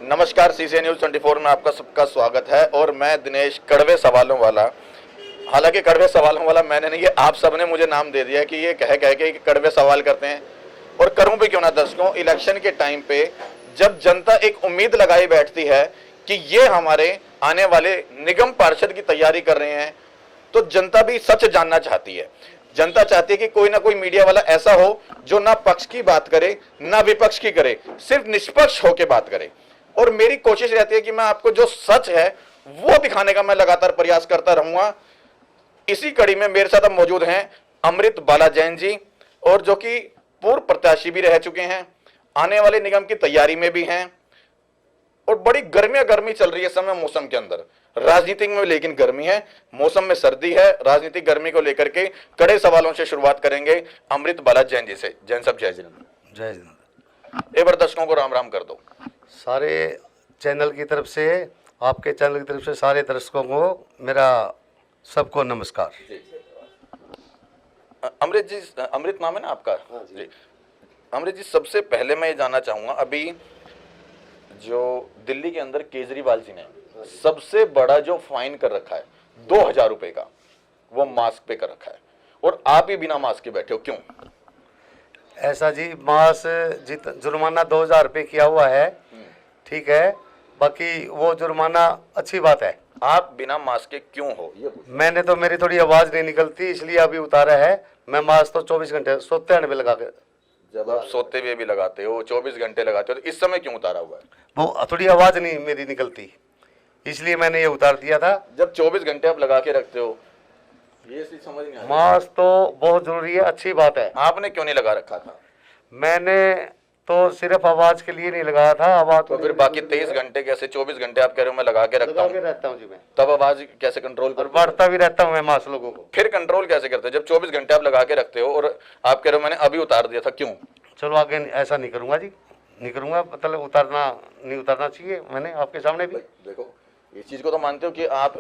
नमस्कार, CC news 24 में आपका सबका स्वागत है। और मैं दिनेश, कड़वे सवालों वाला। हालांकि कड़वे सवालों वाला मैंने नहीं, ये आप सबने मुझे नाम दे दिया कि ये कह कह के कड़वे सवाल करते हैं। और करूं भी क्यों ना दर्शकों, इलेक्शन के टाइम पे जब जनता एक उम्मीद लगाई बैठती है कि ये हमारे आने वाले निगम पार्षद की तैयारी कर रहे हैं, तो जनता भी सच जानना चाहती है। जनता चाहती है कि कोई ना कोई मीडिया वाला ऐसा हो जो ना पक्ष की बात करे ना विपक्ष की करे, सिर्फ निष्पक्ष होकर बात करे। और मेरी कोशिश रहती है कि मैं आपको जो सच है वो दिखाने का मैं लगातार प्रयास करता रहूंगा। इसी कड़ी में मेरे साथ अब मौजूद हैं अमृत बाला जैन जी, और जो कि पूर्व प्रत्याशी भी रह चुके हैं, आने वाले निगम की तैयारी में भी हैं। और बड़ी गर्मी चल रही है इस समय मौसम के अंदर, राजनीतिक में लेकिन गर्मी है, मौसम में सर्दी है। राजनीतिक गर्मी को लेकर के कड़े सवालों से शुरुआत करेंगे अमृत बाला जैन जी से। जैन साहब जय जिनेंद्र। जय जिनेंद्र। एक बार दर्शकों को राम राम कर दो। सारे चैनल की तरफ से, आपके चैनल की तरफ से सारे दर्शकों को मेरा सबको नमस्कार। अमृत जी, अमृत नाम है ना आपका? जी अमृत जी, सबसे पहले मैं ये जानना चाहूंगा, अभी जो दिल्ली के अंदर केजरीवाल जी ने सबसे बड़ा जो फाइन कर रखा है 2000 रुपए का, वो मास्क पे कर रखा है, और आप ही बिना मास्क के बैठे हो, क्यों? ऐसा जी, जुर्माना 2000 रुपये किया हुआ है, ठीक है, बाकी वो जुर्माना अच्छी बात है। आप बिना मास्क के क्यों हो ये? मैंने तो, मेरी थोड़ी आवाज़ नहीं निकलती इसलिए अभी उतारा है। मैं मास्क तो 24 घंटे सोते हुए लगा के। जब आप सोते हुए भी लगाते हो, 24 घंटे लगाते हो, तो इस समय क्यों उतारा हुआ है? वो थोड़ी आवाज़ नहीं मेरी निकलती, इसलिए मैंने ये उतार दिया था। जब 24 घंटे आप लगा के रखते हो, ये चीज समझ नहीं आ रही। मास्क तो बहुत जरूरी है, अच्छी बात है। आपने क्यों नहीं लगा रखा था? मैंने तो सिर्फ आवाज के लिए नहीं लगाया था। आवाज तो फिर बाकी 23 घंटे कैसे? 24 घंटे आप कह रहे हो मैं लगा के रखता हूँ जी मैं, तब आवाज कैसे कंट्रोल कर? बढ़ता भी रहता हूँ मैं मास्क लोगों को। फिर कंट्रोल कैसे करते हो जब 24 घंटे आप लगा के रखते हो और आप कह रहे हो मैंने अभी उतार दिया था, क्यों? चलो आगे ऐसा नहीं करूंगा जी, नहीं करूंगा। मतलब उतारना चाहिए मैंने आपके सामने भी। देखो, इस चीज को तो मानते हो कि आप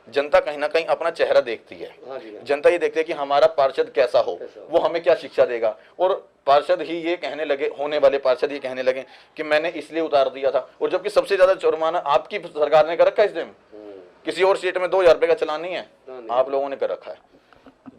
जनता कहीं ना कहीं अपना चेहरा देखती है। जनता ये देखती है कि हमारा पार्षद कैसा हो, वो हमें क्या शिक्षा देगा। और पार्षद ही ये कहने लगे, होने वाले पार्षद ये कहने लगे कि मैंने इसलिए उतार दिया था, और जबकि सबसे ज्यादा जुर्माना आपकी सरकार ने कर रखा है इस दिन। किसी और स्टेट में 2000 रुपए का चलान नहीं है, आप लोगों ने कर रखा है।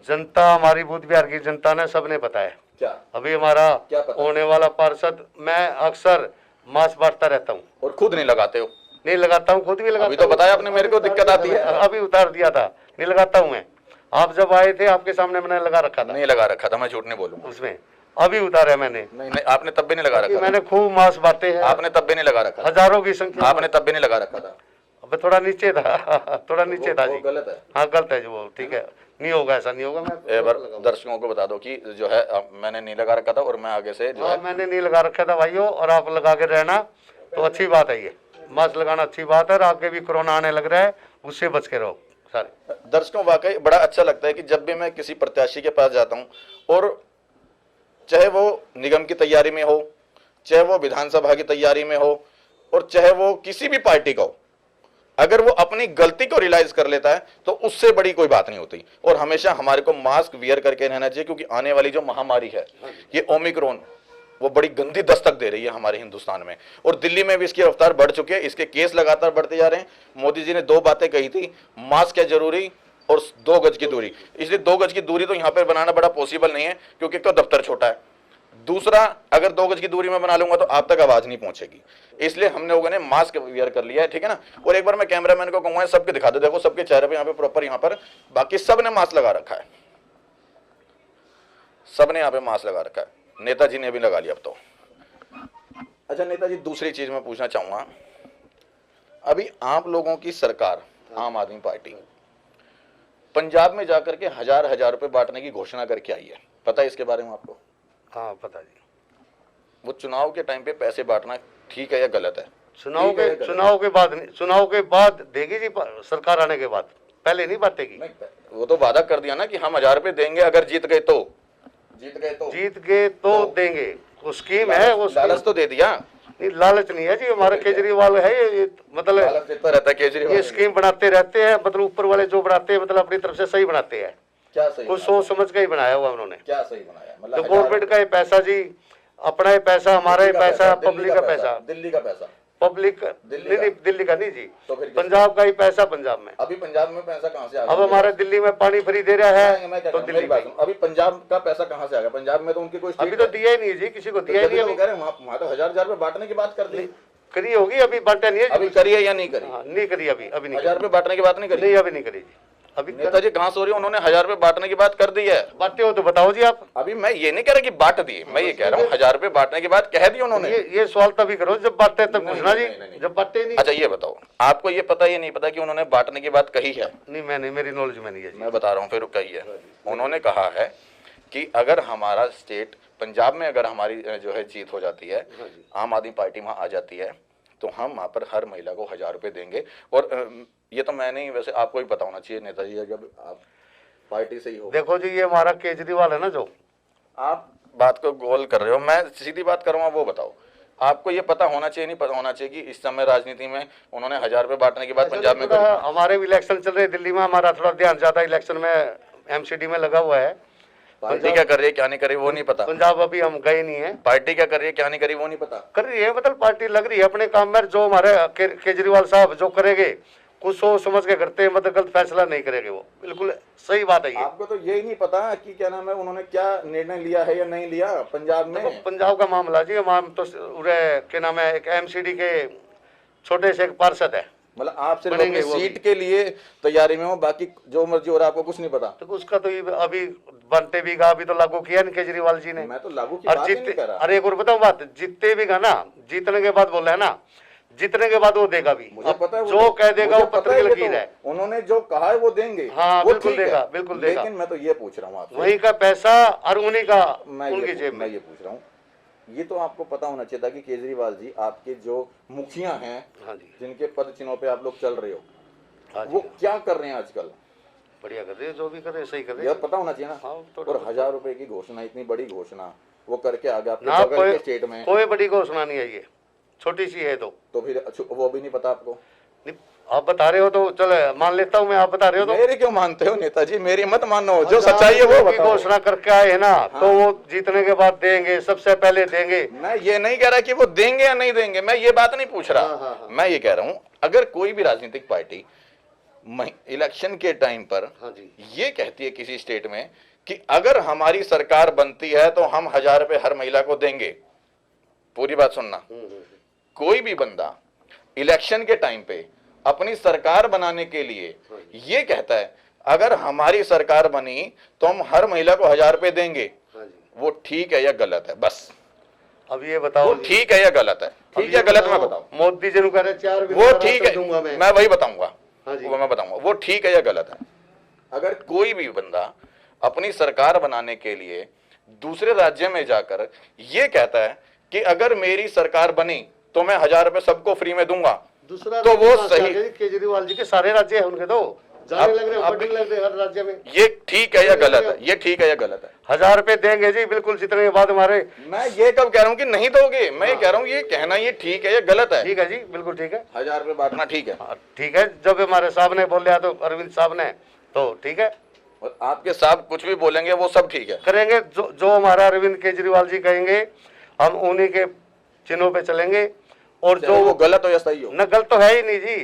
जनता, हमारी बूथ बिहार की जनता ने, सबने पता है। क्या अभी हमारा क्या पता? होने वाला पार्षद, मैं अक्सर मास्क बांटता रहता हूँ। और खुद नहीं लगाते हो? नहीं लगाता हूँ, खुद भी लगाता हूँ। अभी तो बताया आपने मेरे को दिक्कत आती है। अभी उतार दिया था, नहीं लगाता हूँ मैं। आप जब आए थे आपके सामने मैंने लगा रखा था। नहीं लगा रखा था, मैं झूठ नहीं बोलूंगा। उसमें अभी उतारा है मैंने। नहीं, आपने तब भी नहीं लगा रखा। मैंने खूब मास्क बांटे हैं। आपने तब भी नहीं लगा रखा। हजारों की संख्या। आपने तब भी नहीं लगा रखा था। अब थोड़ा नीचे था थोड़ा नीचे था जी। गलत है। हाँ गलत है जी, वो ठीक है, नहीं होगा, ऐसा नहीं होगा। मैं एक बार दर्शकों को बता दो कि जो है मैंने नहीं लगा रखा था, और मैं आगे से जो है मैंने नहीं लगा रखा था भाइयों, और आप लगा के रहना तो अच्छी बात है। ये मास्क लगाना अच्छी बात है, और आगे भी कोरोना आने लग रहा है, उससे बच के रहो सारे। दर्शकों, वाकई बड़ा अच्छा लगता है कि जब भी मैं किसी प्रत्याशी के पास जाता हूं, और चाहे वो निगम की तैयारी में हो, चाहे वो विधानसभा की तैयारी में हो, और चाहे वो किसी भी पार्टी का हो, अगर वो अपनी गलती को रियलाइज कर लेता है तो उससे बड़ी कोई बात नहीं होती। और हमेशा हमारे को मास्क वियर करके रहना चाहिए, क्योंकि आने वाली जो महामारी है, ये ओमिक्रॉन, वो बड़ी गंदी दस्तक दे रही है हमारे हिंदुस्तान में। और दिल्ली में भी इसकी रफ्तार बढ़ चुकी है, इसके केस लगातार बढ़ते जा रहे हैं। मोदी जी ने 2 बातें कही थी, मास्क है जरूरी और 2 गज की दूरी। इसलिए 2 गज की दूरी तो यहाँ पर बनाना बड़ा पॉसिबल नहीं है, क्योंकि एक तो दफ्तर छोटा है, दूसरा अगर 2 गज की दूरी में बना लूंगा तो आप तक आवाज नहीं पहुंचेगी। इसलिए हमने लोगों ने मास्क वियर कर लिया है, ठीक है ना। और एक बार मैं कैमरामैन को कहूंगा सबके दिखा दो, देखो सबके चेहरे पे यहाँ पे प्रॉपर, यहाँ पर बाकी सब ने मास्क लगा रखा है, सब ने यहाँ पे मास्क लगा रखा है। नेताजी ने भी लगा लिया अब तो। अच्छा नेताजी, दूसरी चीज मैं पूछना चाहूंगा, अभी आप लोगों की सरकार आम आदमी पार्टी पंजाब में जाकर के हजार रुपए बांटने की घोषणा करके आई है, पता है इसके बारे में आपको? हाँ पता जी। वो चुनाव के टाइम पे पैसे बांटना ठीक है या गलत है? चुनाव के बाद नहीं, चुनाव के बाद देगी जी सरकार आने के बाद, पहले नहीं बांटेगी। वो तो वादा कर दिया ना कि हम 1000 रुपए देंगे अगर जीत गए तो देंगे। वो स्कीम है, वो लालच तो दे दिया। नहीं, लालच नहीं है जी, हमारा केजरीवाल है ये मतलब लालच देता रहता है केजरीवाल। ये स्कीम बनाते रहते हैं, मतलब ऊपर वाले जो बनाते हैं, मतलब अपनी तरफ से सही बनाते हैं। क्या सही? कुछ सोच समझ के ही बनाया हुआ उन्होंने। क्या सही बनाया? मतलब तो गवर्नमेंट का ये पैसा जी, अपना ही पैसा, हमारा ही पैसा, पब्लिक का पैसा, दिल्ली का पैसा, पब्लिक दिल्ली नहीं, दिल्ली का नहीं जी, तो फिर किसका? पंजाब का ही पैसा पंजाब में। अभी पंजाब में पैसा कहाँ से आ गया? अब हमारे दिल्ली में पानी फ्री दे रहा मैं क्या है तो करूं, दिल्ली मेरी बात में सुनो, अभी पंजाब का पैसा कहाँ से आ गया? पंजाब में तो उनकी कोई अभी स्टेट तो है। दिया ही नहीं जी, किसी को दिया ही जब नहीं वो अभी। कह रहे हैं वहाँ तो हजार रुपए बांटने की बात कर दी, करी होगी, अभी बांटा नहीं है अभी जी। करी है या नहीं करी? हाँ, नहीं करी अभी, अभी नहीं हजार रुपए बांटने की बात नहीं करी। करी? नहीं अभी नहीं करी जी, अभी नेताजी कहाँ से हो रही है? उन्होंने हजार रुपए बांटने की बात कर दी है। बांटते हो तो बताओ जी आप। अभी मैं ये नहीं कह रहा कि बांट दिए, मैं ये कह रहा हूँ हजार रुपए बांटने की बात कह दी उन्होंने। ये सवाल तभी करो जब बांटते तब नहीं, पूछना जी, नहीं, नहीं। जब बांटते नहीं। अच्छा ये बताओ, आपको ये पता, ये नहीं पता कि उन्होंने बांटने की बात कही है? नहीं मैंने, मेरी नॉलेज में नहीं है जी। मैं बता रहा हूँ फिर कही है। उन्होंने कहा है कि अगर हमारा स्टेट पंजाब में अगर हमारी जो है जीत हो जाती है, आम आदमी पार्टी वहाँ आ जाती है, तो हम वहाँ पर हर महिला को 1000 रुपये देंगे। और ये तो मैं नहीं, वैसे आपको ही पता होना चाहिए नेताजी, जब आप पार्टी से ही हो। देखो जी, ये हमारा केजरीवाल है ना, जो आप बात को गोल कर रहे हो, मैं सीधी बात करूँगा, वो बताओ। आपको ये पता होना चाहिए, नहीं पता होना चाहिए कि इस समय राजनीति में उन्होंने 1000 रुपये बांटने की बात पंजाब में करी? हमारे भी इलेक्शन चल रहे हैं दिल्ली में, हमारा थोड़ा ध्यान ज्यादा इलेक्शन में एमसीडी में लगा हुआ है। पार्टी क्या कर रही है क्या नहीं कर रही वो नहीं पता? पंजाब अभी हम गए नहीं है। पार्टी क्या कर रही है क्या नहीं करी वो नहीं पता? कर रही है, मतलब पार्टी लग रही है अपने काम में। जो हमारे केजरीवाल साहब जो करेंगे कुछ सोच समझ के करते हैं, मतलब गलत फैसला नहीं करेंगे, वो बिल्कुल सही बात है ये। आपको तो यही नहीं पता कि क्या नाम है, उन्होंने क्या निर्णय लिया है या नहीं लिया पंजाब में? देखो पंजाब का मामला जी, हम तो क्या नाम है, एक एमसीडी के छोटे से एक पार्षद है, मतलब आप सिर्फ बनेंगे अपनी वो सीट के लिए तैयारी में हो, बाकी जो मर्जी हो रहा है आपको कुछ नहीं पता? तो उसका तो ये अभी बनते भी गा, अभी तो लागू किया नहीं केजरीवाल जी ने। मैं तो लागू की और बात ही नहीं कर रहा। अरे एक और बताओ बात, जीतते भी गा ना, जीतने के बाद बोला है ना, जीतने के बाद वो देगा भी। मुझे पता है, जो कह देगा वो मुझे पता पत्र की है, ये लकीर तो है। उन्होंने जो कहा है वो देंगे। हाँ, वो बिल्कुल ठीक है। देगा, बिल्कुल देगा। लेकिन मैं तो ये पूछ रहा हूँ आपसे, वही का पैसा और उन्हीं का, उनकी जेब मैं में। ये पूछ रहा हूँ, ये तो आपको पता होना चाहिए था कि केजरीवाल जी आपके जो मुखिया हैं, हाँ जी, जिनके पद चिन्हों पे आप लोग चल रहे हो, हाँ जी, वो क्या कर रहे हैं आजकल, बढ़िया कर रहे हैं, जो भी कर रहे हैं सही कर रहे यह हैं। पता होना चाहिए ना। हाँ, तो और 1000 रुपए की घोषणा, इतनी बड़ी घोषणा वो करके आ गया ना, आपके बगल कोई के स्टेट में, कोई बड़ी घोषणा नहीं है, ये छोटी सी है। तो फिर वो भी नहीं पता आपको? नहीं, आप बता रहे हो तो चलो मान लेता हूँ मैं, आप बता रहे हो तो। मेरी क्यों मानते हो नेताजी? मेरी मत मानो, जो सच्चाई है वो बताओ। घोषणा करके आए है ना, तो वो जीतने के बाद देंगे, सबसे पहले देंगे। मैं ये नहीं कह रहा कि वो देंगे या नहीं देंगे, मैं ये बात नहीं पूछ रहा। मैं ये कह रहा हूँ, अगर कोई भी राजनीतिक पार्टी इलेक्शन के टाइम पर हाँ जी, ये कहती है किसी स्टेट में कि अगर हमारी सरकार बनती है तो हम 1000 रुपए हर महिला को देंगे, पूरी बात सुनना, कोई भी बंदा इलेक्शन के टाइम पे अपनी सरकार बनाने के लिए ये कहता है अगर हमारी सरकार बनी तो हम हर महिला को 1000 रुपए देंगे, वो ठीक है या गलत है? बस अब ये बताओ, वो ठीक है या गलत है? ठीक है गलत मैं बताऊं? मोदी जी ने कह रहे 4 वो ठीक है, दूंगा मैं। मैं वही बताऊंगा, हाँ जी। वो मैं बताऊंगा वो ठीक है या गलत है। अगर कोई भी बंदा अपनी सरकार बनाने के लिए दूसरे राज्य में जाकर ये कहता है कि अगर मेरी सरकार बनी तो मैं 1000 रुपए सबको फ्री में दूंगा, दूसरा तो वो सही। केजरीवाल जी के सारे राज्य है उनके, तो जाने लग रहे हैं, बढ़ने लग रहे हैं हर राज्य में। ये ठीक है या गलत है? ये ठीक है या गलत है? 1000 रुपए देंगे जी, बिल्कुल जीतने के बाद हमारे। मैं ये कब कह रहा हूँ कि नहीं दोगे, मैं ये कह रहा हूँ ये कहना ये ठीक है या गलत है? ठीक है जी, बिल्कुल ठीक है। 1000 रुपए बांटना ठीक है? हाँ, ठीक है, जब हमारे साहब ने बोल लिया तो अरविंद साहब ने, तो ठीक है, और आपके साहब कुछ भी बोलेंगे वो सब ठीक है? करेंगे जो हमारा अरविंद केजरीवाल जी कहेंगे, हम उन्हीं के चिन्हों पे चलेंगे। और जो वो गलत हो या सही हो? न गलत तो है ही नहीं जी,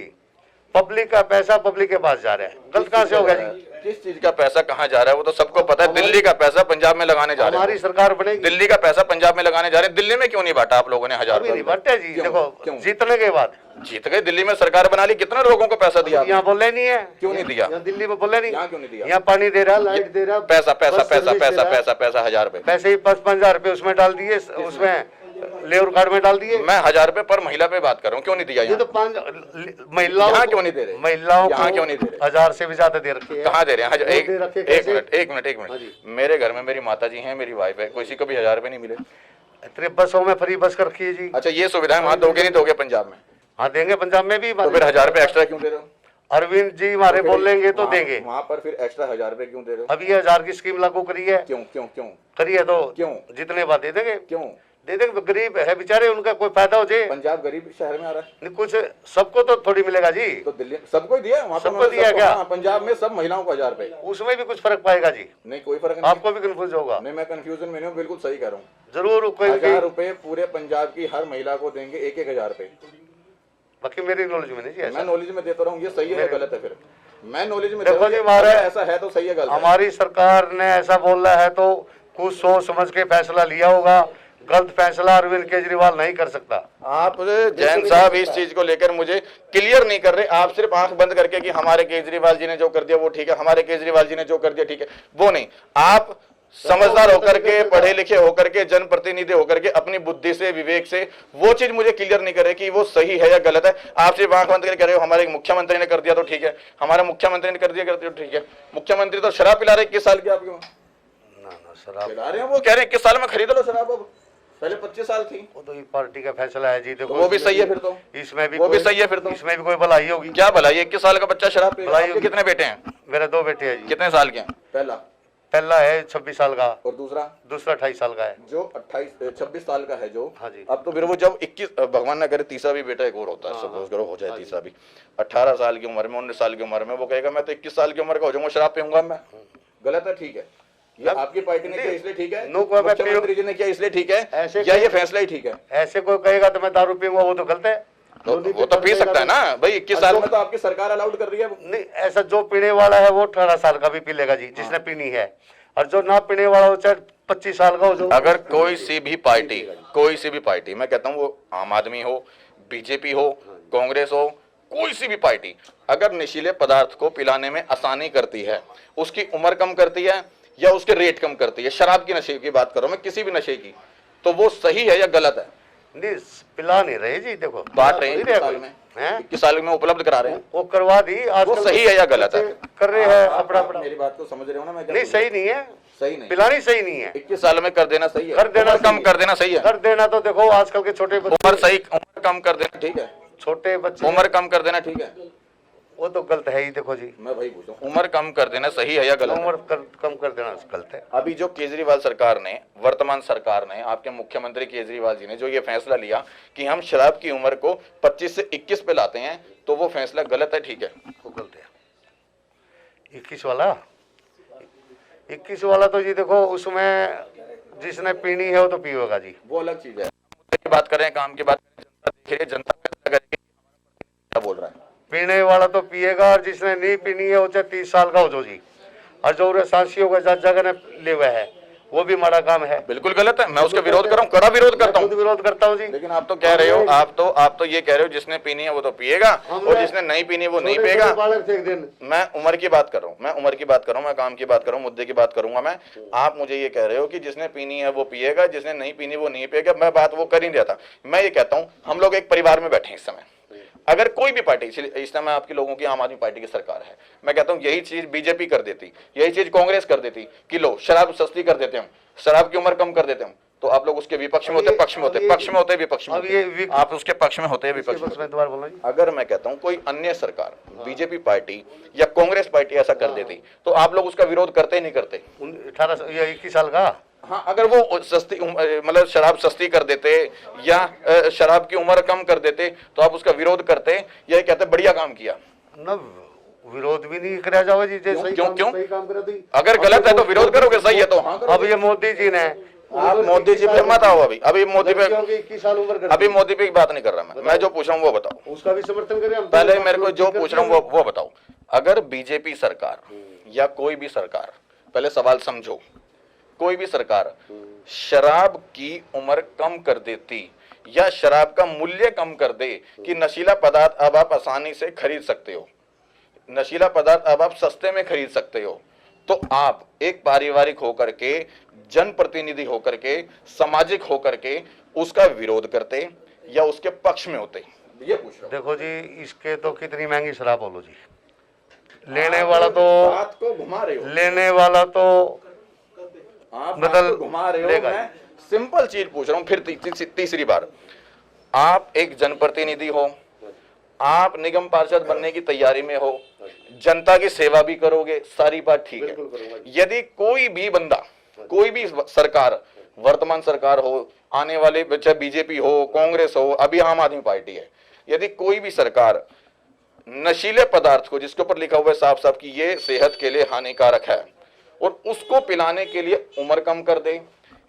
पब्लिक का पैसा पब्लिक के पास जा रहा है, गलत कहाँ से होगा जी? किस चीज का पैसा कहाँ जा रहा है वो तो सबको पता है। दिल्ली का पैसा पंजाब में लगाने जा रहे हमारी हैं, सरकार बनेगी, दिल्ली का पैसा पंजाब में लगाने जा रहे हैं। दिल्ली में क्यों नहीं बांटा आप लोगों ने 1000 अभी नहीं रुपए? बांटे जी। क्यों? देखो क्यों? जीतने के बाद जीत गए, दिल्ली में सरकार बना ली, कितने लोगों को पैसा दिया? यहाँ बोले नहीं है, क्यों नहीं दिया? यहाँ दिल्ली में बोले नहीं, यहाँ क्यों नहीं दिया? यहाँ पानी दे रहा, लाइट दे रहा, पैसा पैसा बस पैसा सर्विस पैसा दे रहा है। पैसा पैसा 1000 रुपए पैसे ही 55,000 रुपए उसमें डाल दिए, उसमें लेबर कार्ड में डाल दिए। मैं 1000 रुपए पर महिला पे बात कर रहा हूँ, क्यों नहीं दिया? ये यहाँ तो 5 महिलाओं यहाँ को- क्यों नहीं दे रहे? महिलाओं यहाँ को क्यों नहीं दे रहे? 1000 से भी ज्यादा दे रखे हैं। कहाँ दे रहे हैं? वो दे रखे एक कैसे? मिनट एक मिनट एक हाँ मिनट, जी। मेरे घर में मेरी माता जी हैं, मेरी वाइफ है, किसी को भी 1000 रुपए नहीं मिले। इतने बसों में फ्री बस कर रखी है जी। अच्छा ये सुविधाएं वहाँ दोगे नहीं दोगे पंजाब में? हाँ देंगे, पंजाब में भी। तो फिर 1000 रुपए एक्स्ट्रा क्यों दे रहे हो? अरविंद जी हमारे बोल लेंगे तो देंगे। वहाँ पर फिर एक्स्ट्रा 1000 रुपए क्यों दे रहे हो? अभी 1000 की स्कीम लागू करी है, क्यों क्यों क्यों करी है तो क्यों? जितने बात दे देंगे, क्यों? दे देंगे। गरीब है बेचारे, उनका कोई फायदा हो जाए। पंजाब गरीब शहर में आ रहा है, नहीं, कुछ सबको तो थोड़ी मिलेगा जी, तो दिल्ली सबको ही दिया, वहाँ पर सबको दिया क्या? हाँ, पंजाब में सब महिलाओं को 1000 रुपए। उसमें भी कुछ फर्क पाएगा जी? नहीं कोई फर्क नहीं। आपको भी कंफ्यूज होगा नहीं मैं कंफ्यूजन में नहीं हूँ, बिल्कुल सही कह रहा हूँ। जरूर। कोई 1000 रुपए पूरे पंजाब की हर महिला को देंगे, एक 1000 रुपए। बाकी मेरी नॉलेज में नहीं जी ऐसा। मैं नॉलेज में देता रहूँ, ये सही है या गलत है? फिर मैं नॉलेज में देखो दे रहा जी, हूँ, हमारे अगर ऐसा है तो सही है गलत है? हमारी सरकार ने ऐसा बोला है तो कुछ सोच समझ के फैसला लिया होगा। गलत फैसला अरविंद केजरीवाल नहीं कर सकता। आप जैन साहब इस चीज को लेकर मुझे क्लियर नहीं कर रहे। आप सिर्फ आंख बंद करके कि हमारे केजरीवाल जी ने जो कर दिया वो ठीक है, हमारे केजरीवाल जी ने जो कर दिया ठीक है, वो नहीं। आप समझदार होकर के, पढ़े लिखे होकर के, जनप्रतिनिधि होकर के, अपनी बुद्धि से, विवेक से वो चीज मुझे क्लियर नहीं कर रहे कि वो सही है या गलत है। आप सिर्फ आंख बंद करके कह रहे हो हमारे मुख्यमंत्री ने कर दिया तो ठीक है, हमारे मुख्यमंत्री ने कर दिया तो ठीक है। मुख्यमंत्री तो शराब पिला रहे, 21 साल के आपके ना शराब पिला रहे हैं, वो कह रहे हैं 21 साल में खरीद लो शराब, अब पहले 25 साल थी। वो तो ये पार्टी का फैसला है जी। देखो वो भी सही है फिर तो, इसमें भी वो भी कोई- सही है फिर तो। इसमें भी कोई भलाई होगी क्या भलाई? 21 साल का बच्चा शराब पिएगा। भलाई आपके होगी। कितने बेटे हैं? मेरे 2 बेटे हैं जी। कितने साल के हैं? पहला है 26 साल का और दूसरा 28 साल का है। जो 26 साल का है जो, हाँ जी। अब तो फिर वो जब 21, भगवान ना करे तीसरा भी बेटा एक और होता है, सपोज करो हो जाए तीसरा भी, 18 साल की उम्र में, 19 साल की उम्र में, वो कहेगा मैं तो 21 साल की उम्र का हो जाऊंगा, शराब पीऊंगा मैं। गलत है? ठीक है, ये आपकी पार्टी ने किया इसलिए ठीक है, नो, कोई बात मुख्यमंत्री जी ने किया इसलिए ठीक है, ऐसे या ये फैसला ही ठीक है? ऐसे कोई कहेगा तो मैं दारू पीऊंगा, वो तो गलत है। वो तो पी सकता है ना भाई, 21 साल में तो आपकी सरकार अलाउड कर रही है। नहीं, ऐसा जो पीने वाला है वो 18 साल का भी पी लेगा जी, जिसने पीनी है। और जो ना पीने वाला हो चाहे 25 साल का हो, जो अगर कोई सी भी पार्टी, मैं कहता हूँ वो आम आदमी हो, बीजेपी हो, कांग्रेस हो, कोई सी भी पार्टी अगर नशीले पदार्थ को पिलाने में आसानी करती है, उसकी उम्र कम करती है या उसके रेट कम करती है, शराब की नशे की बात करो मैं, किसी भी नशे की, तो वो सही है या गलत है? नहीं, पिला नहीं रहे जी। देखो बांट रहे हैं 21 साल में, हैं? 21 साल में उपलब्ध करा रहे हैं, वो करवा दी। आज वो सही है या गलत है? कर रहे हैं अपना अपना। मेरी बात को समझ रहे हो ना? मैं नहीं, सही नहीं है, सही नहीं, पिलानी सही नहीं है। 21 साल में कर देना सही है, कर देना उम्र कम सही कर देना सही है, कर देना तो देखो आजकल के छोटे बच्चे, उम्र कम कर देना ठीक है, छोटे बच्चे उम्र कम कर देना ठीक है, वो तो गलत है ही। देखो जी, मैं वही पूछ रहा हूँ, उम्र कम कर देना सही है या गलत है? उम्र कम कर देना गलत है। अभी जो केजरीवाल सरकार ने, वर्तमान सरकार ने, आपके मुख्यमंत्री केजरीवाल जी ने जो ये फैसला लिया कि हम शराब की उम्र को 25 से 21 पे लाते हैं, तो वो फैसला गलत है ठीक है? वो गलत है। 21 वाला तो जी देखो, उसमें जिसने पीनी है वो तो पिएगा जी, वो अलग चीज है। मुद्दे की बात करें, काम की बात करें, जनता देख रही है, जनता फैसला करेगी क्या बोल रहा है। पीने वाला तो पिएगा, और जिसने नहीं पीनी है वो चाहे 30 साल का हो जो जी। और जो सांसियों का जगह ने ले हुआ है वो भी माड़ा काम है, बिल्कुल गलत है। मैं उसका विरोध कर रहा हूँ, कड़ा विरोध करता हूँ, खुद विरोध करता हूँ जी। लेकिन आप तो कह रहे हो, आप तो ये कह रहे हो जिसने पीनी है वो तो पिएगा और जिसने नहीं पीनी वो नहीं पिएगा। मैं उम्र की बात कर रहा हूँ, मैं काम की बात कर रहा हूँ, मुद्दे की बात करूंगा मैं। आप मुझे ये कह रहे हो कि जिसने पीनी है वो पिएगा, जिसने नहीं पीनी वो नहीं पिएगा। मैं बात वो कर ही नहीं रहा था। मैं ये कहता हूँ हम लोग एक परिवार में बैठे हैं इस समय। अगर कोई भी पार्टी, इस समय आपके लोगों की आम आदमी पार्टी की सरकार है, मैं कहता हूँ यही चीज बीजेपी कर देती, यही चीज कांग्रेस कर देती कि लो शराब सस्ती कर देते हम, शराब की उम्र कम कर देते हम, तो आप लोग उसके विपक्ष में होते, पक्ष में होते, पक्ष में होते, विपक्ष में होते। आप उसके पक्ष में होते हैं, विपक्ष में। दोबारा बोलो जी। अगर मैं कहता हूँ कोई अन्य सरकार, बीजेपी पार्टी या कांग्रेस पार्टी ऐसा कर देती, तो आप लोग उसका विरोध करते ही नहीं करते? 18 या 21 साल का, हाँ, अगर वो सस्ती मतलब शराब सस्ती कर देते या शराब की उम्र कम कर देते, तो आप उसका विरोध करते या कहते बढ़िया काम किया? ना विरोध भी नहीं करा जाओ जी। जैसे क्यों? सही काम करा दी। अगर गलत है तो विरोध करोगे, सही है तो हाँ करो। अब ये मोदी जी ने, आप मोदी जी पे मत आओ। अभी मोदी पे, 21 साल उम्र कर अभी मोदी पे की बात नहीं कर रहा मैं जो पूछ रहा हूँ वो बताओ। उसका भी समर्थन करें हम। पहले मेरे को जो पूछ रहा हूँ वो बताओ। अगर बीजेपी सरकार या कोई भी सरकार, पहले सवाल समझो, कोई भी सरकार शराब की उम्र कम कर देती या शराब का मूल्य कम कर दे कि नशीला पदार्थ अब आप आसानी से खरीद सकते हो, नशीला पदार्थ अब आप सस्ते में खरीद सकते हो, तो आप एक पारिवारिक होकर के, जनप्रतिनिधि होकर के, सामाजिक होकर के उसका विरोध करते या उसके पक्ष में होते? ये पूछ रहा हूं। देखो जी, इसके तो कितनी महंगी शराब बोलो जी। लेने वाला तो बात को घुमा रहे हो, लेने वाला तो आप बदल घुमा रहे हो। लेगा। मैं सिंपल चीज पूछ रहा हूं फिर तीसरी बार। आप एक जनप्रतिनिधि हो, आप निगम पार्षद बनने की तैयारी में हो, जनता की सेवा भी करोगे, सारी बात ठीक है। यदि कोई भी बंदा, कोई भी सरकार, वर्तमान सरकार हो, आने वाले चाहे बीजेपी हो, कांग्रेस हो, अभी आम आदमी पार्टी है, यदि कोई भी सरकार नशीले पदार्थ को, जिसके ऊपर लिखा हुआ है साफ साफ कि ये सेहत के लिए हानिकारक है, और उसको पिलाने के लिए उम्र कम कर दे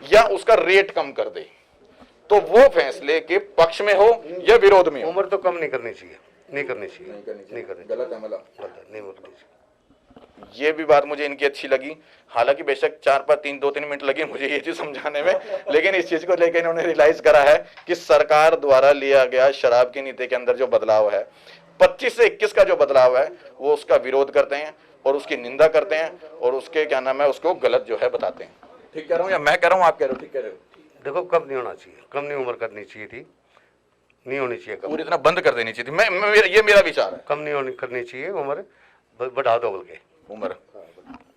या उसका रेट कम कर दे, तो वो फैसले के पक्ष में हो या विरोध में हो। उम्र तो कम नहीं करनी चाहिए, नहीं करनी चाहिए, नहीं करनी चाहिए, गलत है मतलब। गलत है, नहीं करनी चाहिए। ये भी बात मुझे इनकी अच्छी लगी, हालांकि बेशक 2-3 मिनट लगे मुझे ये चीज समझाने में, लेकिन इस चीज को लेकर इन्होंने रियलाइज करा है कि सरकार द्वारा लिया गया शराब की नीति के अंदर जो बदलाव है 25 से 21 का जो बदलाव है वो उसका विरोध करते हैं और उसकी निंदा करते हैं और उसके क्या नाम है उसको गलत जो है बताते हैं। ठीक कह रहा हूँ या मैं कह रहा हूँ आप कह रहे हो? ठीक कह रहे हो। देखो कम नहीं होना चाहिए, कम नहीं उम्र करनी चाहिए थी, नहीं होनी चाहिए कम, पूरी तरह बंद कर देनी चाहिए थी। ये मेरा विचार है। कम नहीं होनी करनी चाहिए उम्र, बढ़ा दो बोल के उम्र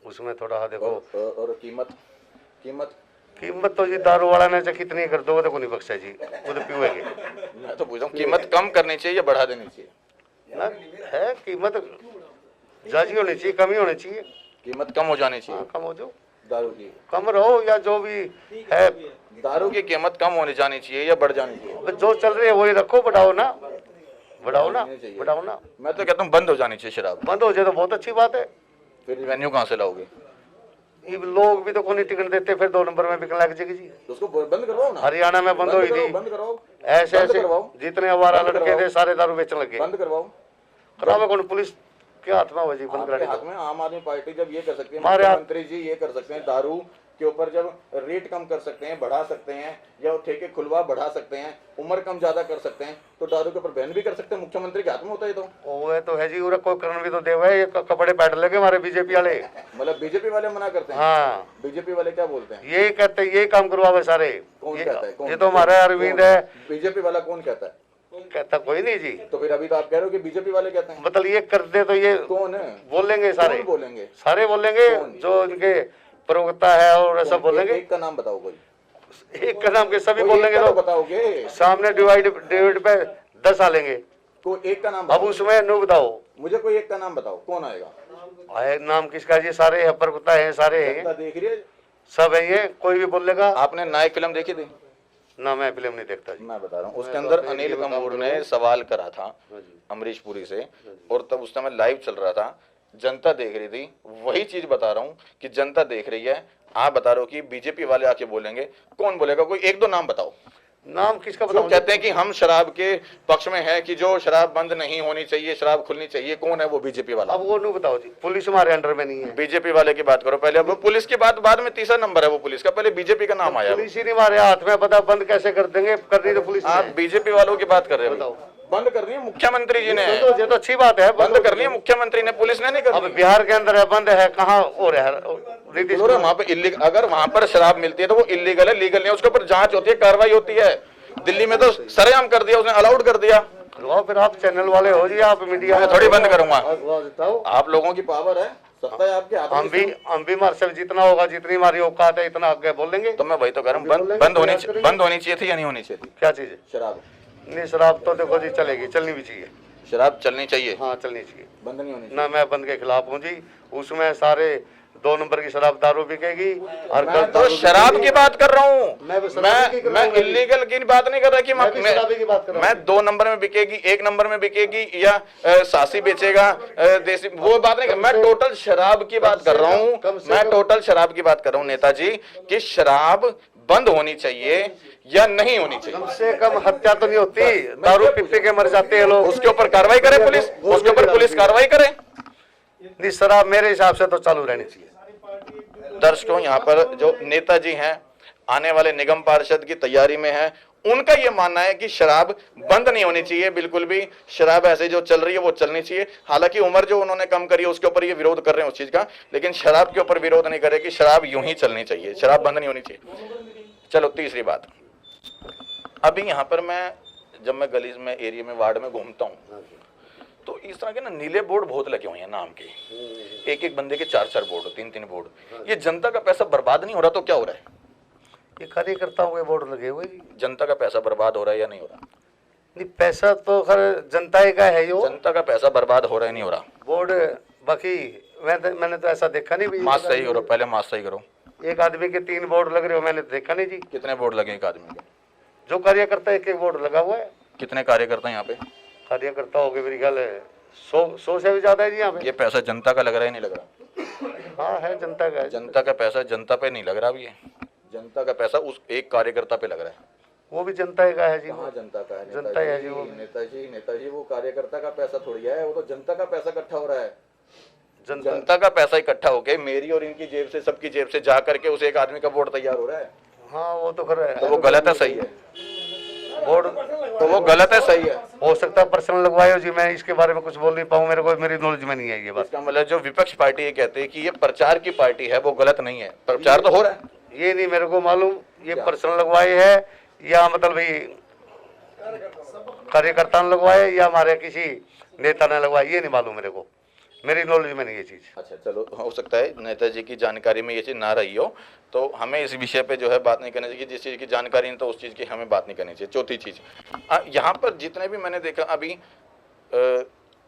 उसमें थोड़ा देखो। और कीमत कीमत कीमत तो जी दारू वाला ने चाहे कितनी कर दोगे तो को नहीं बख्शा जी, वो तो पीवेंगे मैं तो पूछ रहा हूँ कीमत कम करनी चाहिए या बढ़ा देनी चाहिए? ना, है कीमत जाजी होनी चाहिए, कम ही होनी चाहिए, कीमत कम हो जानी चाहिए। हाँ, कम हो जाओ, दारू की कम रहो या जो भी है, दारू की कीमत कम होनी जानी चाहिए या बढ़ जानी चाहिए? जो चल रही है वही रखो, बढ़ाओ ना, बढ़ाओ ना, बढ़ाओ ना। मैं तो कहता हूँ बंद हो जानी चाहिए शराब। बंद हो जाए तो बहुत अच्छी बात है। फिर रेवेन्यू कहाँ से लाओगे? ये लोग भी तो कोई टिकट देते, फिर 2 नंबर में बिकने लग जाएगी जी। तो उसको बंद करवाओ ना। हरियाणा में बंद हुई थी, बंद करवाओ, ऐसे बंद ऐसे करवाओ। जितने आवारा बंद लड़के करवाओ। थे सारे दारू बेचने लगे। बंद करवाओ। खराब है कौन, पुलिस के हाथ में हो जी बंद आपके कराने हाथ का। में आम आदमी पार्टी जब ये कर सकती है, हमारे हाथ- मुख्यमंत्री जी ये कर सकते हैं, दारू के ऊपर जब रेट कम कर सकते हैं, बढ़ा सकते हैं, या ठेके खुलवा बढ़ा सकते हैं, उम्र कम ज्यादा कर सकते हैं, तो दारू के ऊपर बैन भी कर सकते हैं। मुख्यमंत्री के हाथ में होता है। तो वो है तो है जी, कोई करण भी तो देव है, ये कपड़े पैट लगे हमारे बीजेपी वाले। मतलब बीजेपी वाले मना करते हैं। हाँ, बीजेपी वाले क्या बोलते हैं? यही कहते, यही काम करवावे सारे। कौन कहता है? ये तो हमारा अरविंद है। बीजेपी वाला कौन कहता है? कहता कोई नहीं जी, तो फिर अभी तो आप कह रहे हो कि बीजेपी वाले कहते हैं। मतलब ये कर दे तो ये कौन है? बोलेंगे सारे, कौन बोलेंगे? सारे बोलेंगे जो इनके प्रवक्ता है और ऐसा बोलेंगे। एक का नाम बताओ कोई। एक का नाम के सभी कोई बोलेंगे एक का तो बताओगे। सामने डिवाइड डिवाइड पे 10 आ लेंगे। कोई एक का नाम अब बताओ। उसमें नो बताओ, मुझे कोई एक का नाम बताओ, कौन आएगा? आए नाम किसका जी, सारे है, प्रवक्ता है, सारे हैं, जनता देख रही है। सब है, ये कोई भी बोलेगा। आपने नायक फिल्म देखी थी? ना मैं फिल्म नहीं देखता जी। मैं बता रहा हूँ, उसके अंदर अनिल कपूर ने सवाल करा था अमरीश पुरी से, और तब उस समय लाइव चल रहा था, जनता देख रही थी। वही चीज बता रहा हूँ कि जनता देख रही है, आप बता रहे हो कि बीजेपी वाले आके बोलेंगे। कौन बोलेगा? कोई 1-2 नाम बताओ। नाम किसका जो बताऊं? कहते हैं कि हम शराब के पक्ष में है, कि जो शराब बंद नहीं होनी चाहिए, शराब खुलनी चाहिए, कौन है वो? बीजेपी वाला। अब वो नहीं बताओ जी, पुलिस हमारे अंडर में नहीं है। बीजेपी वाले की बात करो पहले। अब पुलिस की बात बाद में, तीसरा नंबर है वो पुलिस का, पहले बीजेपी का नाम आया। पुलिस ही नहीं हमारे हाथ में, पता बंद कैसे कर देंगे, करनी तो पुलिस आप ने। बीजेपी वालों की बात कर रहे हो। बताओ। बंद करनी है मुख्यमंत्री जी ने। ये तो अच्छी बात है, बंद करनी है मुख्यमंत्री ने, पुलिस ने नहीं अब करनी। बिहार के अंदर है, बंद है, कहाँ हो रहा है नीतीश बोलो वहां पे इलीगल, अगर वहां पर शराब मिलती है तो वो इलीगल है, लीगल नहीं है, उसके ऊपर जांच होती है, कार्रवाई होती है। दिल्ली में तो सरेआम कर दिया उसने, अलाउड कर दिया। करवाओ फिर, आप चैनल वाले हो जी, आप मीडिया मैं थोड़ी बंद करूंगा। बताओ। आप लोगों की पावर है, सत्ता है आपके हाथ में। हम भी हमारे से जितना होगा, जितनी हमारी औकात है, इतना आगे बोलेंगे। तो मैं वही तो कह रहा हूँ, बंद होनी चाहिए थी या नहीं होनी चाहिए थी? क्या चीज है? शराब। नहीं, शराब तो देखो जी चलेगी, चलनी भी चाहिए। शराब चलनी चाहिए, हाँ चलनी चाहिए, बंद नहीं होनी चाहिए। ना मैं बंद के खिलाफ हूँ जी। उसमें सारे 2 नंबर की शराब दारू बिकेगी और मैं तो शराब की बात कर रहा हूँ। मैं शराबी की मैं इलीगल की बात नहीं कर रहा कि मैं भी शराबी की बात कर रहा हूँ। मैं 2 नंबर में बिकेगी, 1 नंबर में बिकेगी, या सासी बेचेगा, देसी, वो बात नहीं। मैं टोटल शराब की बात कर रहा हूँ। मैं टोटल शराब की बात कर रहा हूँ नेताजी, कि शराब बंद होनी चाहिए या नहीं होनी चाहिए। कम से कम हत्या तो नहीं होती, दारू पी के मर जाते हैं लोग। उसके ऊपर कार्रवाई करे पुलिस, उसके ऊपर पुलिस कार्रवाई करे। नहीं, शराब मेरे हिसाब से तो चालू रहनी चाहिए। दर्शकों, यहाँ पर जो नेताजी हैं, आने वाले निगम पार्षद की तैयारी में है, उनका ये मानना है कि शराब बंद नहीं होनी चाहिए बिल्कुल भी। शराब ऐसे जो चल रही है वो चलनी चाहिए। हालांकि उम्र जो उन्होंने कम करी है उसके ऊपर ये विरोध कर रहे हैं उस चीज का, लेकिन शराब के ऊपर विरोध नहीं करे कि शराब यूं ही चलनी चाहिए, शराब बंद नहीं होनी चाहिए। चलो तीसरी बात, अभी यहाँ पर मैं जब मैं गलीज में, एरिया में, वार्ड में घूमता हूँ, तो इस तरह के ना नीले बोर्ड बहुत लगे हुए हैं नाम के, एक बंदे के 4-4 बोर्ड, 3-3 बोर्ड। ये जनता का पैसा बर्बाद नहीं हो रहा तो क्या हो रहा है? ये कार्यकर्ता हुए बोर्ड लगे हुए जी। जनता का पैसा बर्बाद हो रहा है या नहीं हो रहा? नहीं, पैसा तो खैर जनता ही का है, यो जनता का पैसा बर्बाद हो रहा है नहीं हो रहा? बोर्ड बाकी मैंने तो ऐसा देखा नहीं भी। मास्क सही करो, पहले मास्क सही करो। एक आदमी के 3 बोर्ड लग रहे हो, मैंने तो देखा नहीं जी। कितने बोर्ड लगे एक आदमी के? जो कार्यकर्ता एक बोर्ड लगा हुआ है। कितने कार्यकर्ता यहाँ पे? कार्यकर्ता हो गए मेरी ख्याल 100 से भी ज्यादा है जी यहाँ पे। ये पैसा जनता का लग रहा है नहीं लग रहा? हाँ है, जनता का है। जनता का पैसा जनता पे नहीं लग रहा अभी, ये जनता का पैसा उस एक कार्यकर्ता पे लग रहा है। वो भी जनता का है जी। कहाँ जनता का है? जनता है जी वो। नेताजी वो कार्यकर्ता का पैसा थोड़ी है, वो तो जनता का पैसा इकट्ठा हो रहा है। जनता जनता का पैसा इकट्ठा होके मेरी और इनकी जेब से, सबकी जेब से जा करके उस एक आदमी का वोट तैयार हो रहा है। हाँ वो तो कर तो वो गलत है, सही है? वोट तो वो गलत है, सही है? हो सकता है पर्सनल लगवाए हो जी, मैं इसके बारे में कुछ बोल नहीं पाऊँ, मेरे को मेरी नॉलेज में नहीं है ये बात। इसका मतलब जो विपक्ष पार्टी ये कहते हैं कि ये प्रचार की पार्टी है, वो गलत नहीं है, प्रचार तो हो रहा है। ये नहीं मेरे को मालूम ये पर्सनल लगवाए है या मतलब भाई कार्यकर्ता ने लगवाए या हमारे किसी नेता ने लगवाए, ये नहीं मालूम मेरे को, मेरी नॉलेज में नहीं ये चीज। अच्छा चलो, हो सकता है नेताजी की जानकारी में ये चीज़ ना रही हो, तो हमें इस विषय पे जो है बात नहीं करनी चाहिए। जिस चीज़ की जानकारी नहीं तो उस चीज़ की हमें बात नहीं करनी चाहिए। चौथी चीज़, यहाँ पर जितने भी मैंने देखा अभी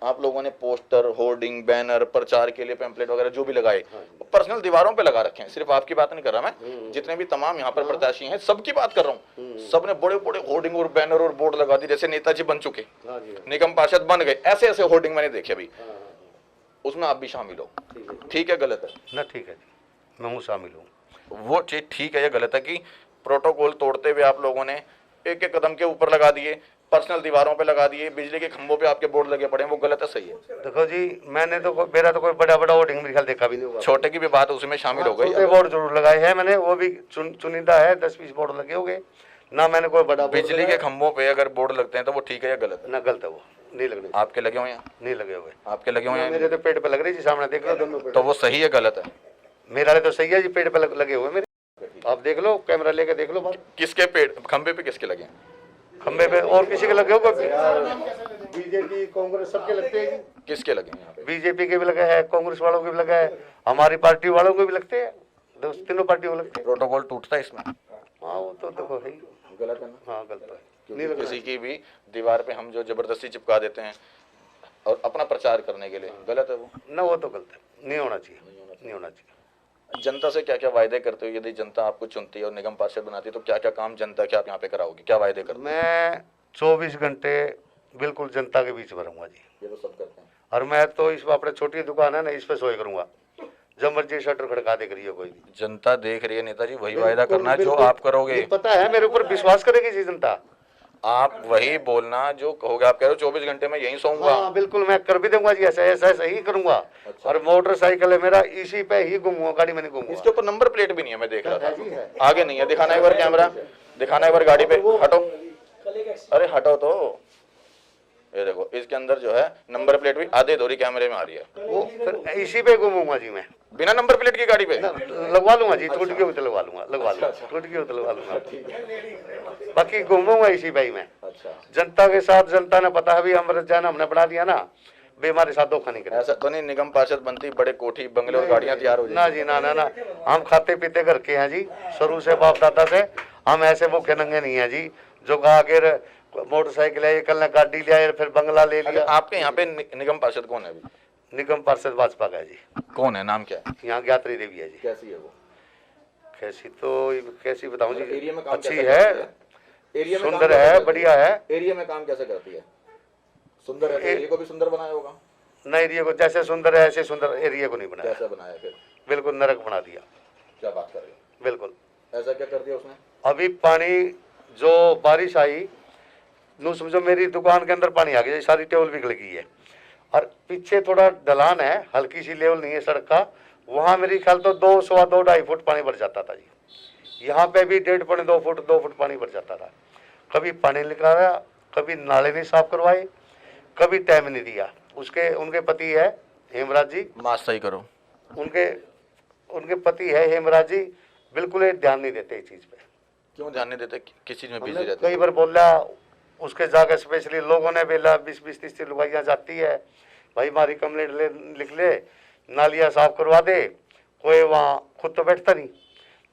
आप लोगों ने पोस्टर, होर्डिंग, बैनर, प्रचार के लिए पैम्पलेट वगैरह जो भी लगाए, पर्सनल दीवारों पे लगा रखे हैं। सिर्फ आपकी बात नहीं कर रहा मैं, जितने भी तमाम यहाँ पर प्रत्याशी हैं सबकी बात कर रहा हूँ। सबने बड़े बड़े होर्डिंग और बैनर और बोर्ड लगा दिए, जैसे नेताजी बन चुके, निगम पार्षद बन गए, ऐसे ऐसे होर्डिंग मैंने देखे अभी। उसमें आप भी शामिल हो, ठीक है गलत है? ना ठीक है जी, मैं हूँ शामिल हूँ। वो चीज ठीक है या गलत है कि प्रोटोकॉल तोड़ते हुए आप लोगों ने एक एक कदम के ऊपर लगा दिए, पर्सनल दीवारों पे लगा दिए, बिजली के खंभों पे आपके बोर्ड लगे पड़े हैं, वो गलत है, सही है? देखो जी, मैंने तो मेरा तो कोई बड़ा बड़ा होर्डिंग मेरे ख्याल देखा भी नहीं होगा। छोटे की भी बात उसमें शामिल हो गई। छोटे बोर्ड जरूर लगाए हैं मैंने, वो भी चुनिंदा है, 10-20 बोर्ड लगे होंगे ना, मैंने कोई बड़ा बिजली के खंभों पे अगर बोर्ड लगते हैं तो वो ठीक है या गलत है? ना गलत है, वो नहीं लगने। आपके लगे हुए हैं? नहीं लगे हुए। आपके लगे हुए हैं? मेरे तो पेट पे लग रही जी, सामने देख लो दोनों पेट। तो वो सही है गलत है? मेरा तो सही है जी, पेट पे लगे हुए मेरे, आप देख लो, कैमरा लेके देख लो बात। किसके पेड़ खंभे पे किसके लगे हैं? खंबे पे और किसी के लगे होगा? बीजेपी कांग्रेस सबके लगते हैं जी। किसके लगे हैं यहाँ पे? बीजेपी के भी लगे हैं, कांग्रेस वालों के भी लगे हैं, हमारी पार्टी वालों के भी लगते हैं, तीनों पार्टियों को लगते हैं। प्रोटोकॉल टूटता है इसमें? हाँ वो तो देखो है ही। गलत है ना? हाँ गलत है। क्योंकि किसी की भी दीवार पे हम जो जबरदस्ती चिपका देते हैं और अपना प्रचार करने के लिए, गलत है वो? ना वो तो गलत है, नहीं होना चाहिए, नहीं होना चाहिए। जनता से क्या क्या वायदे करते हो? यदि जनता आपको चुनती है और निगम पार्षद बनाती है तो क्या क्या काम जनता के आप यहाँ पे कराओगे, क्या वायदे करते हो? मैं 24 घंटे बिल्कुल जनता के बीच में रहूंगा जी। ये तो सब करते हैं। और मैं तो इस अपने छोटी दुकान है ना, इस पे सोए करूंगा, जब मर्जी शटर खड़का देख रही है कोई भी। जनता देख रही है नेताजी, वही वायदा करना है जो आप करोगे। पता है मेरे ऊपर विश्वास करेगी जी जनता। आप वही बोलना जो कहोगे। आप कह रहे हो 24 घंटे में यहीं सोऊंगा। हाँ बिल्कुल, मैं कर भी दूंगा जी, ऐसा ऐसा ऐसा ही करूंगा। अच्छा। और मोटरसाइकिल है मेरा, इसी पे ही घूमूंगा, गाड़ी में नहीं घूमूंगा। इसके ऊपर नंबर प्लेट भी नहीं है, मैं देख रहा है जी, था। है। आगे नहीं है, दिखाना एक बार कैमरा, दिखाना एक बार गाड़ी पे, हटो, अरे हटो तो। ये देखो, इसके अंदर जो है नंबर प्लेट भी आधे अधूरी कैमरे में आ रही है। वो फिर इसी पे घूमूंगा जी मैं, बिना नंबर प्लेट की गाड़ी पे लगवा लूंगा जी, टूट के तो लगवा लूंगा, टूट के तो लगवा लूंगा, बाकी घूमूंगा इसी पे ही मैं। अच्छा, जनता के साथ, जनता ने पता है भी अमृत जान हमने बढ़ा दिया ना, वे हमारे साथ धोखा नहीं करेगा। ऐसा तो नहीं निगम पार्षद बनती बड़े कोठी बंगले और गाड़ियां तैयार हो ना जाएगी? जी, ना ना ना, हम खाते पीते घर के हैं जी, शुरू से बाप दादा से। हम ऐसे भूखे नंगे नहीं है जी जो आगे मोटरसाइकिल है, कल ने गाड़ी लिया, फिर बंगला ले लिया। आपके यहाँ पे निगम पार्षद कौन है अभी? निगम पार्षद भाजपा का है जी। कौन है, नाम क्या है? यहाँ ज्ञात्री देवी है जी। कैसी है वो? कैसी तो कैसी बताऊं जी, एरिया में काम अच्छी कैसे है, करती है? एरिया में सुंदर काम कैसे है, करती बढ़िया है। एरिया में काम कैसे करती है? सुंदर है तो एरिया को भी सुंदर बनाया होगा। न एरिया को जैसे सुंदर है ऐसे सुंदर एरिया को नहीं बनाया, कैसा बनाया फिर? बिल्कुल नरक बना दिया। क्या बात कर रहे हो? बिल्कुल। ऐसा क्या कर दिया उसने? अभी पानी जो बारिश आई, नू समझो मेरी दुकान के अंदर पानी आ गया, सारी टेबल भी गल गई है। और पीछे थोड़ा ढलान है, हल्की सी लेवल नहीं है सड़क का, वहाँ मेरी ख्याल तो 2 सवा 2 2.5 फुट पानी भर जाता था जी। यहाँ पे भी 1.5 पौने 2 फुट पानी भर जाता था। कभी पानी निकाला, कभी नाले नहीं साफ करवाए, कभी टाइम नहीं दिया। उसके उनके पति है हेमराज जी, बात सही करो। उनके पति है हेमराज जी, बिल्कुल ये ध्यान नहीं देते इस चीज़ पे। क्यों ध्यान नहीं देते? किस चीज में बिजी हमने रहते? कई बार बोला, उसके जाकर स्पेशली लोगों ने बोला 20-30 लुगाइयाँ जाती है भाई, हमारी कंप्लेंट लिख ले, नालियाँ साफ करवा दे। कोई वहाँ खुद तो बैठता नहीं,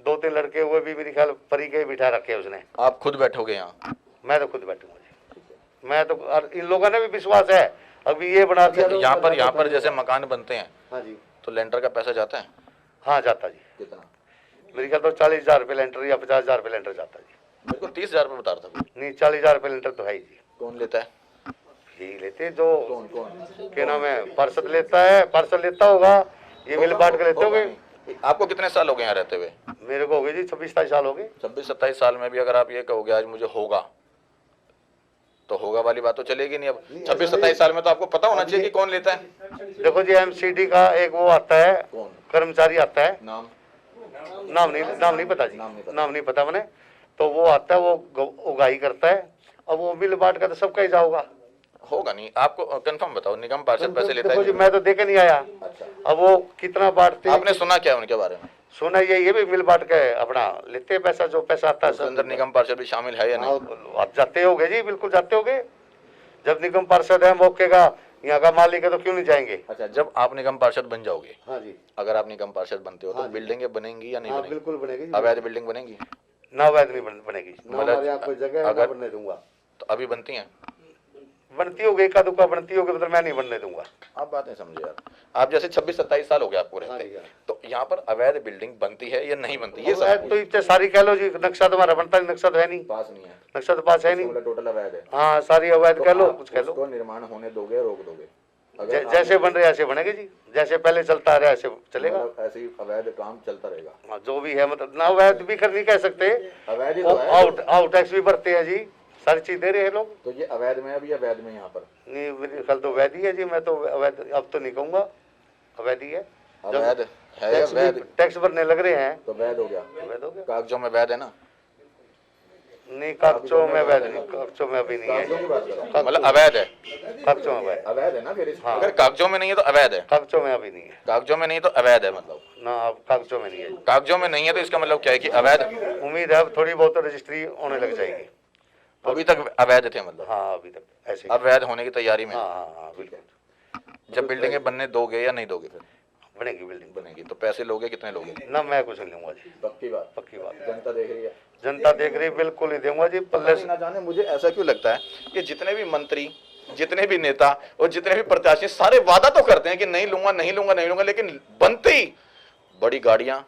2-3 लड़के हुए भी मेरे ख्याल परी के बिठा रखे उसने। आप खुद बैठोगे यहाँ? मैं तो खुद बैठूंगा जी, मैं तो, और इन लोगों ने भी विश्वास है। अभी ये बना दिया यहाँ पर जैसे मकान बनते हैं हाँ जी, तो लेंटर का पैसा जाता है? हाँ जाता जी। कितना? मेरे ख्याल तो 40,000 रुपये लेंटर या 50,000 रुपये लेंटर जाता जी। मेरे को 30,000 रुपये बता रहा था। नहीं, 40,000 रुपये लेंटर तो है ही जी। कौन लेता है? यही लेते जो कौन क्या नाम है, पार्षद लेता है, पार्षद लेता होगा, ये मिल बांट के लेते होंगे। आपको कितने साल हो गए यहाँ रहते हुए? मेरे को हो गए जी 26-27 साल हो गए। 26-27 साल में भी अगर आप ये कहोगे आज मुझे होगा, तो होगा वाली बात तो चलेगी नहीं। अब 26-27 साल में तो आपको पता होना चाहिए कि कौन लेता है। देखो जी, एमसीडी का एक वो आता है, कौन? कर्मचारी आता है, नाम नाम नहीं पता जी, नाम नहीं पता मैंने। तो वो आता है, वो उगाही करता है। अब वो मिल बांट का तो सबका ही जाओगा, होगा नहीं। आपको कंफर्म बताओ, निगम पार्षद पैसे लेता देखो जी है? मैं तो देखे नहीं आया। अच्छा, अब वो कितना बांटते हैं, आपने सुना क्या उनके बारे में? सुना यही है भी मिल बांट के अपना लेते हैं पैसा, जो पैसा आता है उसके सब। अंदर निगम पार्षद भी शामिल है या नहीं? आप जाते होगे जी, बिल्कुल जाते होगे। जब निगम पार्षद है मौके का, यहाँ का मालिक है, तो क्यों नहीं जाएंगे। अच्छा, जब आप निगम पार्षद बन जाओगे, हाँ जी, अगर आप निगम पार्षद बनते हो तो हाँ जी। बिल्डिंगें बनेंगी या नहीं हाँ बनेंगी? बिल्कुल बनेगी। अवैध बिल्डिंग बनेगी? ना अवैध नहीं बनेगी, ना मतलब हमारे यहाँ कोई जगह है, ना अगर- बनने दूंगा। तो अभी बनती हैं? बनती होगी, एका दुक्का बनती होगी, मतलब मैं नहीं बनने दूंगा। आप बात नहीं समझे यार। आप जैसे 26-27 साल हो गए आपको हाँ जी, रहते, हाँ। तो यहाँ पर अवैध बिल्डिंग बनती है या नहीं बनती, ये अवैध सब तो इतने सारी कह लो जी, नक्शा तुम्हारा बनता नहीं, नक्शा तो है नहीं, पास नहीं है, नक्शा तो पास है नहीं। टोटल अवैध है। हाँ सारी अवैध कह लो, आप कुछ कह लो। उसको निर्माण होने दोगे, रोक दोगे? अगर आप- जैसे बन रहे ऐसे बनेंगे जी, जैसे पहले चलता आ रहा है ऐसे चलेगा। मतलब ऐसे ही अवैध काम चलता रहेगा? हाँ, जो भी है, मतलब ना अवैध भी कर नहीं कह सकते, अवैध ही तो है। आउट टैक्स भी भरते हैं जी, सारी चीज दे रहे हैं लोग। तो ये अवैध में है अभी, अवैध में यहाँ पर? नहीं, मेरे ख्याल तो अवैध ही है जी, मैं तो अवैध अब तो नहीं कहूँगा, अवैध ही है। अवैध है या वैध? टैक्स भरने लग रहे हैं, तो वैध हो गया। अवैध हो गया। कागजों में वैध है ना? नहीं, कागजों में अवैध नहीं, कागजों में अभी नहीं कागजों है, की बात कर रहा हूँ। मतलब अवैध है? कागजों में अवैध, अवैध है ना फिर हाँ। अगर कागजों में नहीं है तो अवैध है, कागजों में अभी नहीं है कागजों में नहीं तो अवैध है। मतलब ना, अब कागजों में नहीं है। कागजों में नहीं है तो इसका मतलब क्या है कि अवैध? उम्मीद है अब थोड़ी बहुत रजिस्ट्री होने लग जाएगी। अभी तक अवैध थे मतलब? हाँ अभी तक ऐसे ही। अब वैध होने की तैयारी में है। हाँ हाँ हाँ बिल्कुल। जब बिल्डिंगें बनने दोगे या नहीं दोगे? फिर बनेगी बिल्डिंग, बनेगी तो पैसे लोगे, कितने लोगे? ना मैं कुछ नहीं लूंगा जी, पक्की बात? पक्की बात। जनता देख रही है, जनता देख रही, बिल्कुल नहीं दूंगा जी, पल्ले से। ना जाने मुझे ऐसा क्यों लगता है कि जितने भी मंत्री, जितने भी नेता और जितने भी प्रत्याशी सारे वादा तो करते हैं कि नहीं लूंगा नहीं लूंगा नहीं लूंगा, लेकिन बनते ही बड़ी गाड़ियां,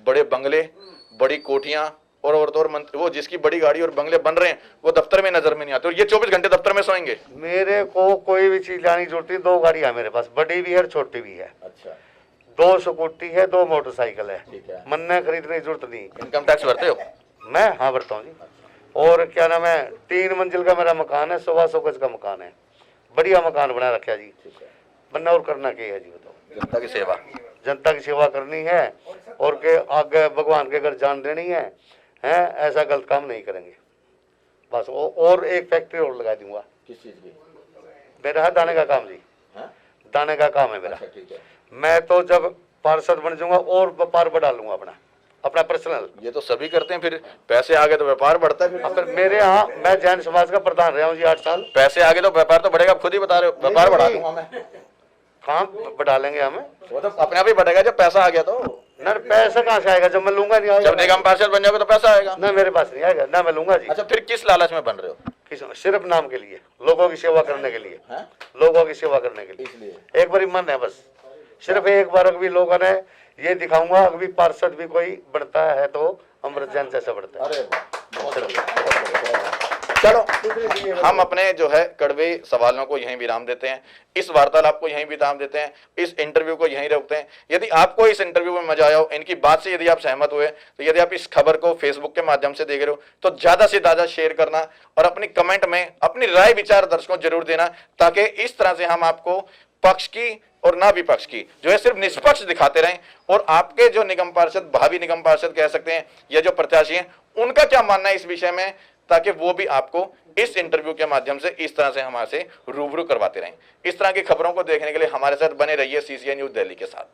बड़े बंगले, बड़ी कोठियां और मंत्री, वो जिसकी बड़ी गाड़ी और बंगले बन रहे हैं वो दफ्तर में नजर में नहीं आते और ये 24 घंटे दफ्तर में सोएंगे। मेरे को कोई भी चीज लाने की जरूरत नहीं, 2 गाड़ियां मेरे पास, बड़ी भी है और छोटी भी है। अच्छा, 2 स्कूटी है, 2 मोटरसाइकिल है, ठीक है। मन्ने खरीदने की जरूरत नहीं। इनकम टैक्स भरते हो? मैं हाँ भरता हूँ जी। और क्या नाम है, 3 मंजिल का मेरा मकान है, 125 गज का मकान है, बढ़िया मकान बना रखा जी। बनना और करना क्या है जी, बताओ। जनता की सेवा, जनता की सेवा करनी है और के आगे भगवान के घर जान देनी है, ऐसा गलत काम नहीं करेंगे बस। और एक फैक्ट्री और लगा दूंगा। किस चीज की? मेरा है दाने का काम जी, हाँ? दाने का काम है मेरा। अच्छा, ठीक है। मैं तो जब पार्षद बन जाऊंगा और व्यापार बढ़ा लूंगा अपना पर्सनल। ये तो सभी करते हैं, फिर पैसे आ गए तो व्यापार बढ़ता है। अब फिर मेरे यहाँ, मैं जैन समाज का प्रधान रहा हूँ जी 8 साल। पैसे आ गए तो व्यापार तो बढ़ेगा, आप खुद ही बता रहे हो। व्यापार बढ़ा दूंगा मैं, कहाँ बढ़ा लेंगे हमें, वो तो अपने आप ही बढ़ेगा जब पैसा आ गया तो। ना पैसा कहाँ से आएगा, जब मैं लूंगा नहीं जब आएगा। निगम पार्षद बन जाओगे तो पैसा आएगा ना मेरे पास नहीं आएगा, ना मैं लूंगा जी। अच्छा, फिर किस लालच में बन रहे हो? सिर्फ नाम के लिए, लोगों की सेवा करने के लिए, हैं? लोगों की सेवा करने के लिए। इसलिए एक बार मन है बस, सिर्फ एक बार अगर भी लोगों ने ये दिखाऊंगा, अगर भी पार्षद भी कोई बढ़ता है तो अमृत जैन जैसा बढ़ता है। अरे वाह, बहुत बढ़िया, बहुत बढ़िया। चलो, हम अपने जो है कड़वे सवालों को यहीं विराम देते हैं, इस वार्तालाप को यहीं विराम देते हैं, इस इंटरव्यू को यहीं रोकते हैं। यदि आपको इस इंटरव्यू में मजा आया हो, इनकी बात से यदि आप सहमत हुए, तो यदि आप इस खबर को फेसबुक के माध्यम से देख रहे हो तो ज्यादा से ज्यादा शेयर करना और अपनी कमेंट में अपनी राय विचार दर्शकों जरूर देना, ताकि इस तरह से हम आपको पक्ष की और ना विपक्ष की जो है सिर्फ निष्पक्ष दिखाते रहें और आपके जो निगम पार्षद, भावी निगम पार्षद कह सकते हैं, या जो प्रत्याशी हैं, उनका क्या मानना है इस विषय में, ताकि वो भी आपको इस इंटरव्यू के माध्यम से इस तरह से हमारे से रूबरू करवाते रहें। इस तरह की खबरों को देखने के लिए हमारे साथ बने रहिए CCI न्यूज़ दिल्ली के साथ।